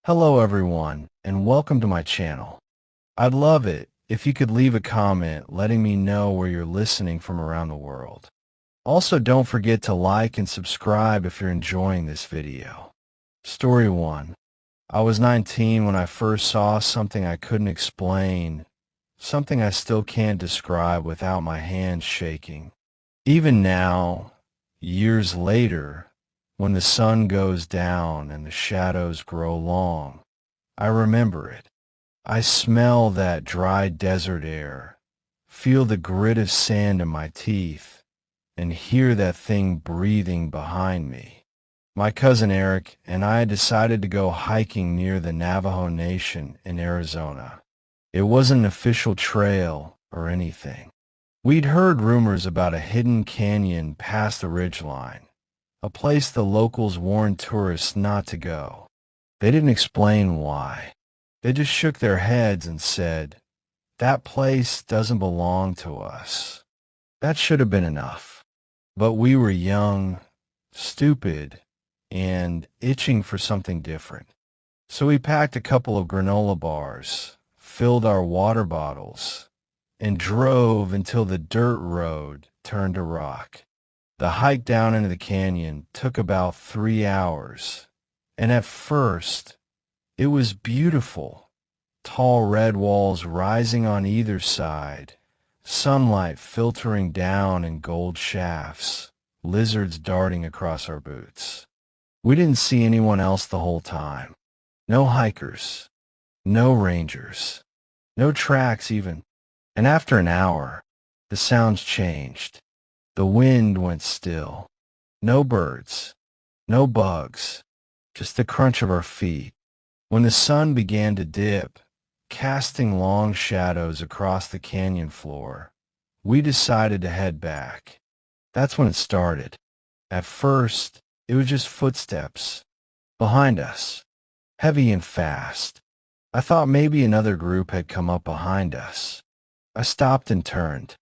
Hello everyone, and welcome to my channel. I'd love it if you could leave a comment letting me know where you're listening from around the world. Also, don't forget to like and subscribe if you're enjoying this video. Story 1. I was 19 when I first saw something I couldn't explain, something I still can't describe without my hands shaking. Even now, years later, when the sun goes down and the shadows grow long, I remember it. I smell that dry desert air, feel the grit of sand in my teeth, and hear that thing breathing behind me. My cousin Eric and I decided to go hiking near the Navajo Nation in Arizona. It wasn't an official trail or anything. We'd heard rumors about a hidden canyon past the ridgeline, a place the locals warned tourists not to go. They didn't explain why. They just shook their heads and said, "That place doesn't belong to us." That should have been enough. But we were young, stupid, and itching for something different. So we packed a couple of granola bars, filled our water bottles, and drove until the dirt road turned to rock. The hike down into the canyon took about 3 hours, and at first, it was beautiful. Tall red walls rising on either side, sunlight filtering down in gold shafts, lizards darting across our boots. We didn't see anyone else the whole time. No hikers, no rangers, no tracks even. And after an hour, the sounds changed. The wind went still. No birds, no bugs, just the crunch of our feet. When the sun began to dip, casting long shadows across the canyon floor, we decided to head back. That's when it started. At first, it was just footsteps behind us, heavy and fast. I thought maybe another group had come up behind us. I stopped and turned.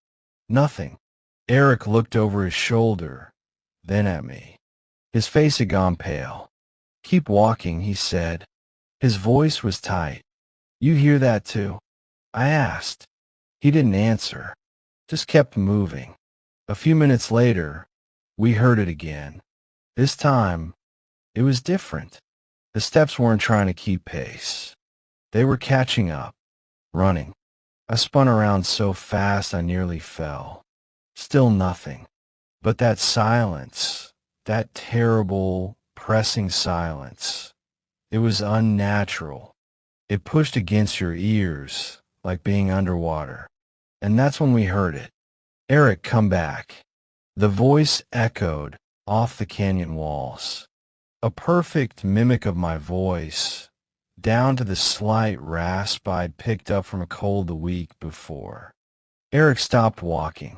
Nothing. Eric looked over his shoulder, then at me. His face had gone pale. "Keep walking," he said. His voice was tight. "You hear that too?" I asked. He didn't answer, just kept moving. A few minutes later, we heard it again. This time, it was different. The steps weren't trying to keep pace. They were catching up, running. I spun around so fast I nearly fell. Still nothing. But that silence, that terrible, pressing silence, it was unnatural. It pushed against your ears, like being underwater. And that's when we heard it. "Eric, come back." The voice echoed off the canyon walls. A perfect mimic of my voice, down to the slight rasp I'd picked up from a cold the week before. Eric stopped walking.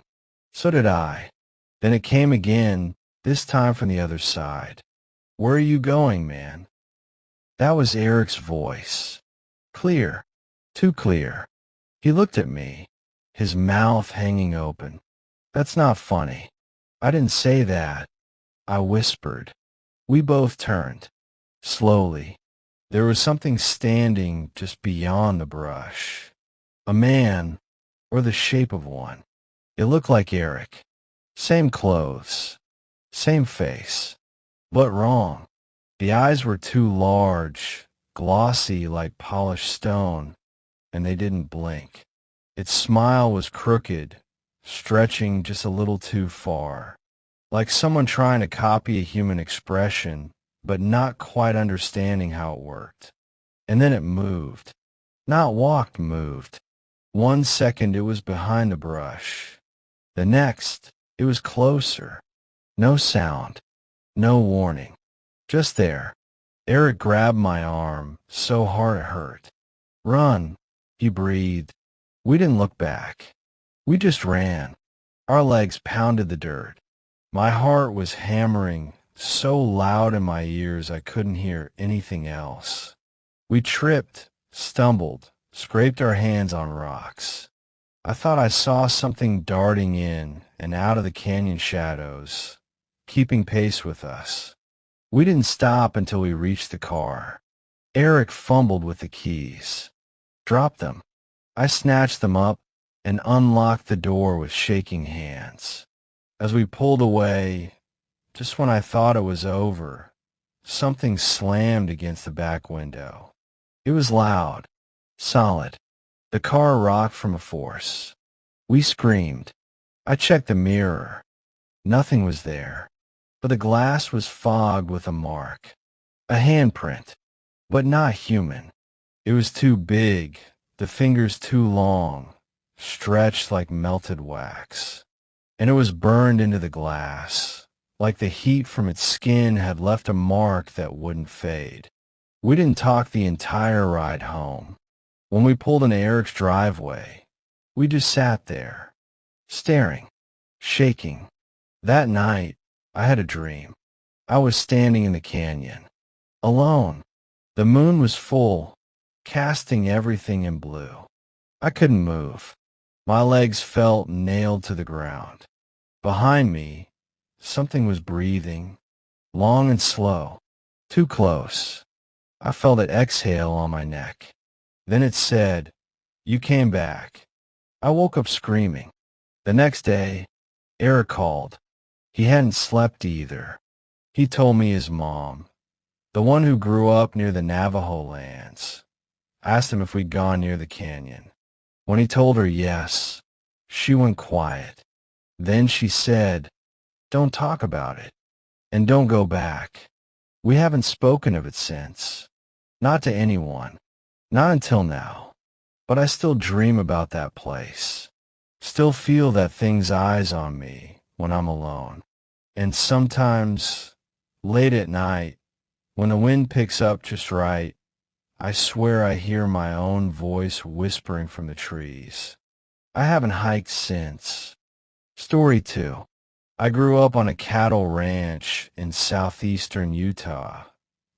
So did I. Then it came again, this time from the other side. "Where are you going, man?" That was Eric's voice. Clear. Too clear. He looked at me, his mouth hanging open. "That's not funny." I didn't say that. I whispered. We both turned. Slowly. There was something standing just beyond the brush. A man, or the shape of one. It looked like Eric. Same clothes. Same face. But wrong. The eyes were too large, glossy like polished stone, and they didn't blink. Its smile was crooked, stretching just a little too far, like someone trying to copy a human expression, but not quite understanding how it worked. And then it moved. Not walked, moved. 1 second it was behind the brush. The next, it was closer. No sound. No warning. Just there. Eric grabbed my arm, so hard it hurt. "Run," he breathed. We didn't look back. We just ran. Our legs pounded the dirt. My heart was hammering so loud in my ears I couldn't hear anything else. We tripped, stumbled, scraped our hands on rocks. I thought I saw something darting in and out of the canyon shadows, keeping pace with us. We didn't stop until we reached the car. Eric fumbled with the keys. Dropped them. I snatched them up and unlocked the door with shaking hands. As we pulled away, just when I thought it was over, something slammed against the back window. It was loud, solid. The car rocked from a force. We screamed. I checked the mirror. Nothing was there, but the glass was fogged with a mark. A handprint, but not human. It was too big, the fingers too long, stretched like melted wax. And it was burned into the glass, like the heat from its skin had left a mark that wouldn't fade. We didn't talk the entire ride home. When we pulled into Eric's driveway, we just sat there, staring, shaking. That night, I had a dream. I was standing in the canyon, alone. The moon was full, casting everything in blue. I couldn't move. My legs felt nailed to the ground. Behind me, something was breathing, long and slow, too close. I felt it exhale on my neck. Then it said, "You came back." I woke up screaming. The next day, Eric called. He hadn't slept either. He told me his mom, the one who grew up near the Navajo lands, asked him if we'd gone near the canyon. When he told her yes, she went quiet. Then she said, "Don't talk about it, and don't go back." We haven't spoken of it since. Not to anyone. Not until now. But I still dream about that place. Still feel that thing's eyes on me when I'm alone. And sometimes, late at night, when the wind picks up just right, I swear I hear my own voice whispering from the trees. I haven't hiked since. Story 2. I grew up on a cattle ranch in southeastern Utah,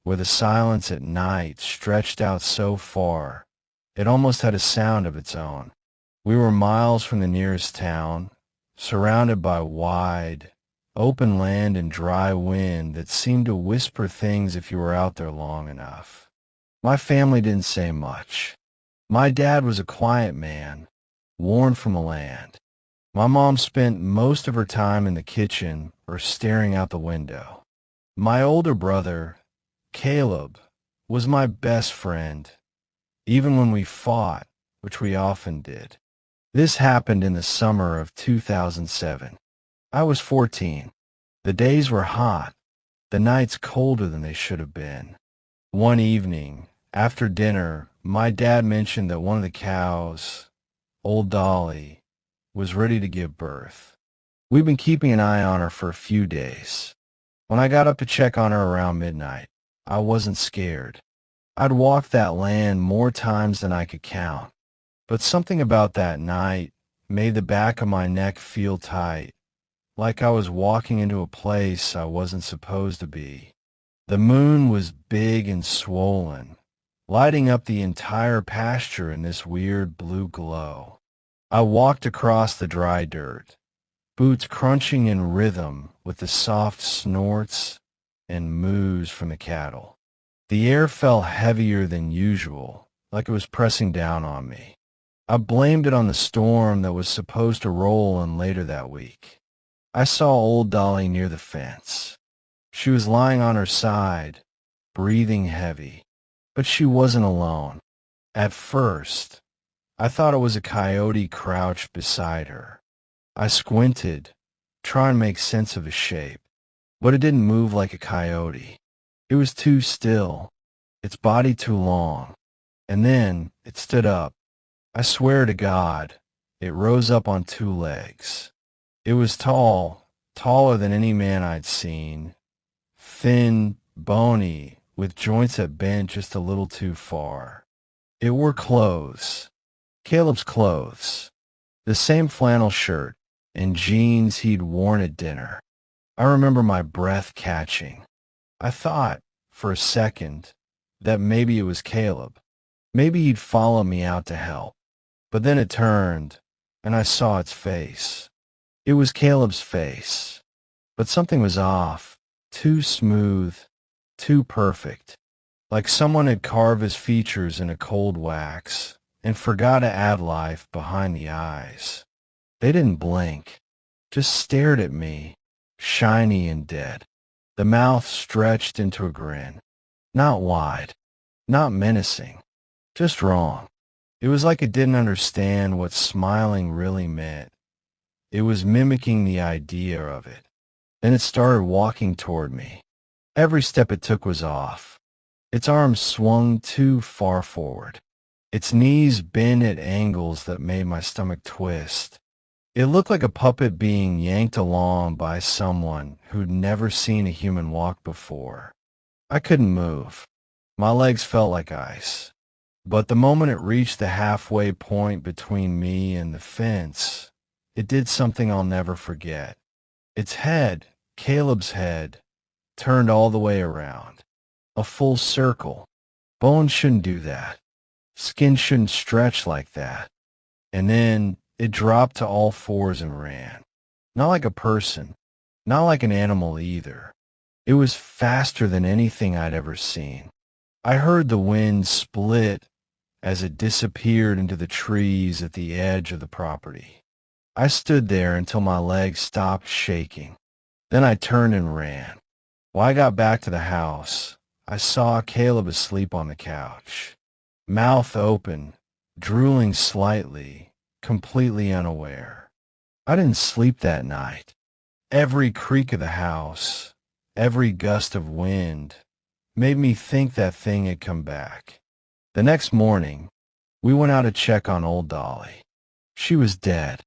where the silence at night stretched out so far, it almost had a sound of its own. We were miles from the nearest town, surrounded by wide, open land and dry wind that seemed to whisper things if you were out there long enough. My family didn't say much. My dad was a quiet man, worn from the land. My mom spent most of her time in the kitchen or staring out the window. My older brother, Caleb, was my best friend, even when we fought, which we often did. This happened in the summer of 2007. I was 14. The days were hot, the nights colder than they should have been. One evening, after dinner, my dad mentioned that one of the cows, old Dolly, was ready to give birth. We'd been keeping an eye on her for a few days. When I got up to check on her around midnight, I wasn't scared. I'd walked that land more times than I could count, but something about that night made the back of my neck feel tight, like I was walking into a place I wasn't supposed to be. The moon was big and swollen, lighting up the entire pasture in this weird blue glow. I walked across the dry dirt, boots crunching in rhythm with the soft snorts and moos from the cattle. The air felt heavier than usual, like it was pressing down on me. I blamed it on the storm that was supposed to roll in later that week. I saw old Dolly near the fence. She was lying on her side, breathing heavy, but she wasn't alone. At first, I thought it was a coyote crouched beside her. I squinted, trying to make sense of his shape, but it didn't move like a coyote. It was too still, its body too long, and then it stood up. I swear to God, it rose up on two legs. It was tall, taller than any man I'd seen, thin, bony, with joints that bent just a little too far. It wore clothes, Caleb's clothes, the same flannel shirt and jeans he'd worn at dinner. I remember my breath catching. I thought, for a second, that maybe it was Caleb. Maybe he'd follow me out to help. But then it turned, and I saw its face. It was Caleb's face. But something was off, too smooth, too perfect, like someone had carved his features in a cold wax and forgot to add life behind the eyes. They didn't blink, just stared at me, shiny and dead. The mouth stretched into a grin, not wide, not menacing, just wrong. It was like it didn't understand what smiling really meant. It was mimicking the idea of it. Then it started walking toward me. Every step it took was off. Its arms swung too far forward. Its knees bent at angles that made my stomach twist. It looked like a puppet being yanked along by someone who'd never seen a human walk before. I couldn't move. My legs felt like ice. But the moment it reached the halfway point between me and the fence, it did something I'll never forget. Its head, Caleb's head, turned all the way around. A full circle. Bones shouldn't do that. Skin shouldn't stretch like that. And then it dropped to all fours and ran. Not like a person, not like an animal either. It was faster than anything I'd ever seen. I heard the wind split as it disappeared into the trees at the edge of the property. I stood there until my legs stopped shaking. Then I turned and ran. When I got back to the house, I saw Caleb asleep on the couch, mouth open, drooling slightly, completely unaware. I didn't sleep that night. Every creak of the house, every gust of wind, made me think that thing had come back. The next morning, we went out to check on old Dolly. She was dead,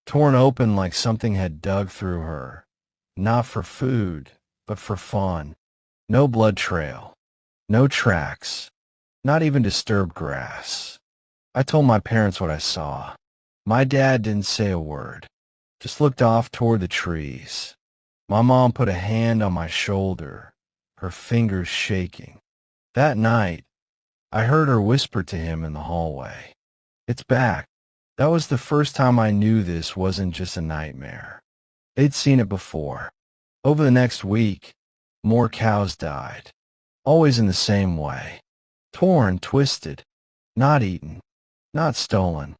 torn open like something had dug through her, not for food, but for fun. No blood trail, no tracks, not even disturbed grass. I told my parents what I saw. My dad didn't say a word, just looked off toward the trees. My mom put a hand on my shoulder, her fingers shaking. That night, I heard her whisper to him in the hallway, "It's back." That was the first time I knew this wasn't just a nightmare. They'd seen it before. Over the next week, more cows died, always in the same way. Torn, twisted, not eaten, not stolen,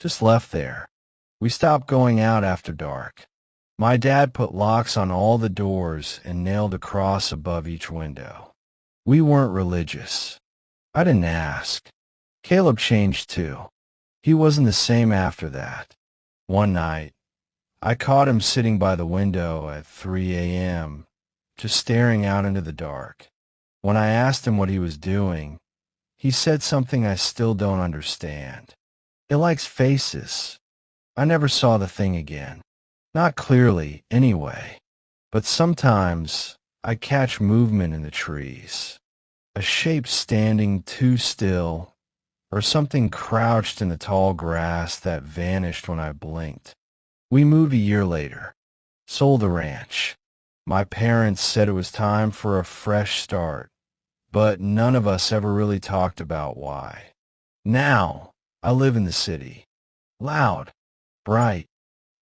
just left there. We stopped going out after dark. My dad put locks on all the doors and nailed a cross above each window. We weren't religious. I didn't ask. Caleb changed too. He wasn't the same after that. One night, I caught him sitting by the window at 3 a.m., just staring out into the dark. When I asked him what he was doing, he said something I still don't understand. It likes faces. I never saw the thing again. Not clearly, anyway. But sometimes I catch movement in the trees. A shape standing too still, or something crouched in the tall grass that vanished when I blinked. We moved a year later, sold the ranch. My parents said it was time for a fresh start, but none of us ever really talked about why. Now, I live in the city. Loud, bright,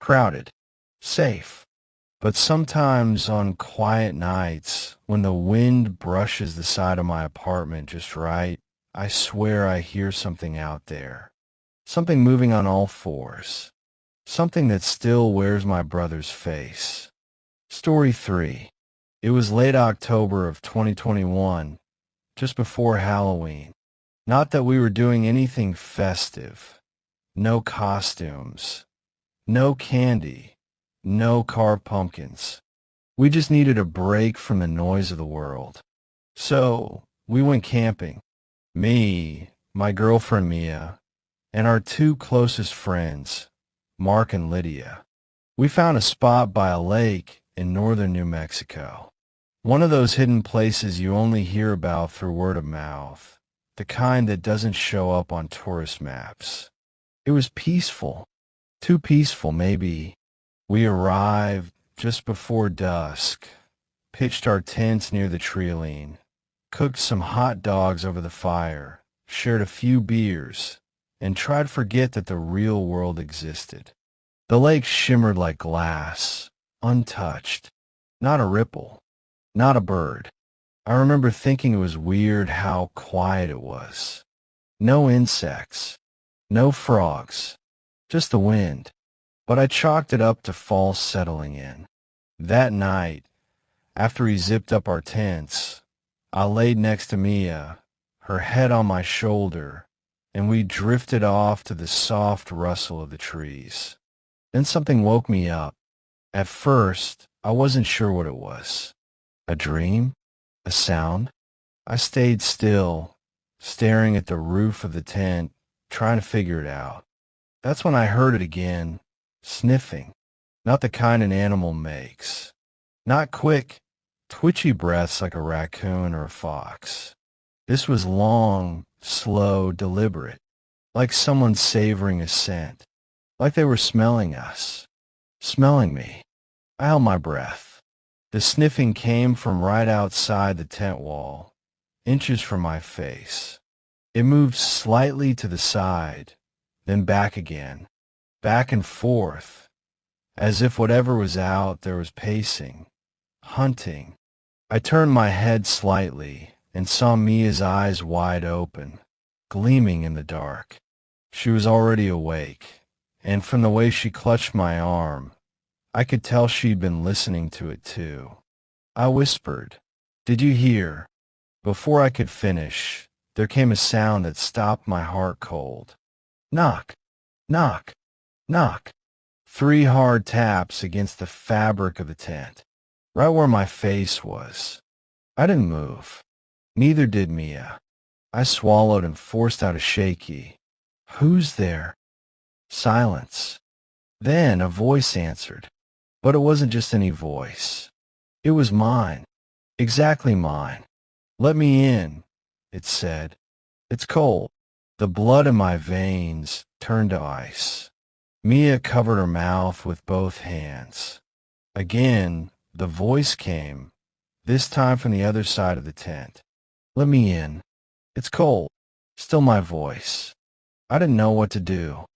crowded, safe. But sometimes on quiet nights, when the wind brushes the side of my apartment just right, I swear I hear something out there. Something moving on all fours. Something that still wears my brother's face. Story 3. It was late October of 2021, just before Halloween. Not that we were doing anything festive. No costumes. No candy. No carved pumpkins. We just needed a break from the noise of the world. So, we went camping. Me, my girlfriend Mia, and our two closest friends, Mark and Lydia. We found a spot by a lake in northern New Mexico. One of those hidden places you only hear about through word of mouth, the kind that doesn't show up on tourist maps. It was peaceful. Too peaceful, maybe. We arrived just before dusk, pitched our tents near the treeline, cooked some hot dogs over the fire, shared a few beers, and tried to forget that the real world existed. The lake shimmered like glass, untouched. Not a ripple, not a bird. I remember thinking it was weird how quiet it was. No insects, no frogs, just the wind. But I chalked it up to fall settling in. That night, after we zipped up our tents, I laid next to Mia, her head on my shoulder, and we drifted off to the soft rustle of the trees. Then something woke me up. At first, I wasn't sure what it was. A dream? A sound? I stayed still, staring at the roof of the tent, trying to figure it out. That's when I heard it again, sniffing. Not the kind an animal makes. Not quick, twitchy breaths like a raccoon or a fox. This was long, slow, deliberate, like someone savoring a scent, like they were smelling us, smelling me. I held my breath. The sniffing came from right outside the tent wall, inches from my face. It moved slightly to the side, then back again, back and forth, as if whatever was out there was pacing, hunting. I turned my head slightly and saw Mia's eyes wide open, gleaming in the dark. She was already awake, and from the way she clutched my arm, I could tell she'd been listening to it too. I whispered, "Did you hear?" Before I could finish, there came a sound that stopped my heart cold. Knock, knock, knock. 3 hard taps against the fabric of the tent, right where my face was. I didn't move. Neither did Mia. I swallowed and forced out a shaky, "Who's there?" Silence. Then a voice answered. But it wasn't just any voice. It was mine. Exactly mine. "Let me in," it said. "It's cold." The blood in my veins turned to ice. Mia covered her mouth with both hands. Again, the voice came, this time from the other side of the tent. "Let me in. It's cold." Still my voice. I didn't know what to do.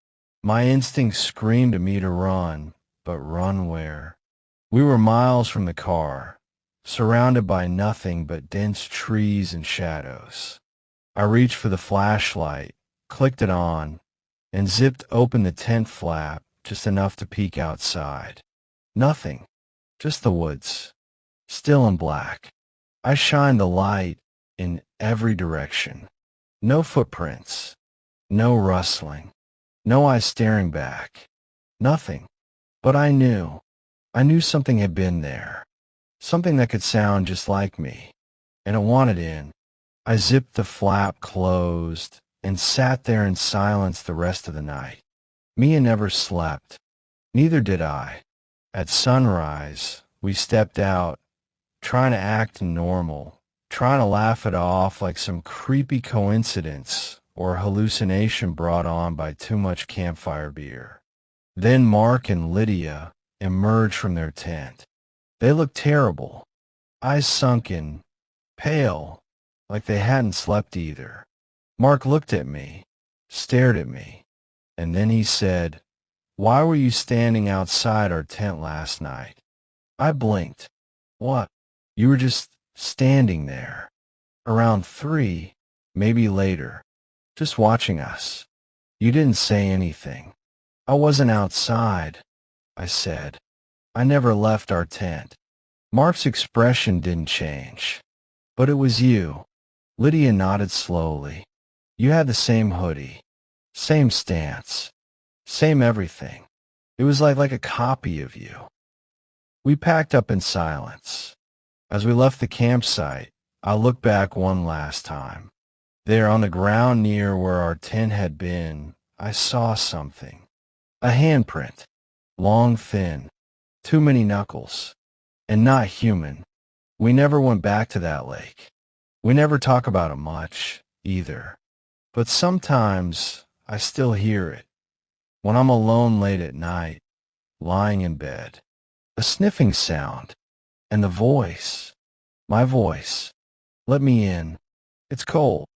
My instinct screamed at me to run, but run where? We were miles from the car, surrounded by nothing but dense trees and shadows. I reached for the flashlight, clicked it on, and zipped open the tent flap just enough to peek outside. Nothing, just the woods, still and black. I shined the light in every direction. No footprints, no rustling, no eyes staring back, nothing. But I knew something had been there, something that could sound just like me, and it wanted in. I zipped the flap closed and sat there in silence the rest of the night. Mia never slept. Neither did I. At sunrise, we stepped out, trying to act normal, trying to laugh it off like some creepy coincidence or hallucination brought on by too much campfire beer. Then Mark and Lydia emerged from their tent. They looked terrible, eyes sunken, pale, like they hadn't slept either. Mark looked at me, stared at me, and then he said, "Why were you standing outside our tent last night?" I blinked. "What?" "You were just standing there. Around 3, maybe later, just watching us. You didn't say anything." "I wasn't outside," I said. "I never left our tent." Mark's expression didn't change. "But it was you." Lydia nodded slowly. "You had the same hoodie, same stance, same everything. It was like a copy of you." We packed up in silence. As we left the campsite, I looked back one last time. There on the ground near where our tent had been, I saw something. A handprint, long, thin, too many knuckles, and not human. We never went back to that lake. We never talk about it much, either. But sometimes I still hear it, when I'm alone late at night, lying in bed. A sniffing sound, and the voice, my voice. "Let me in. It's cold."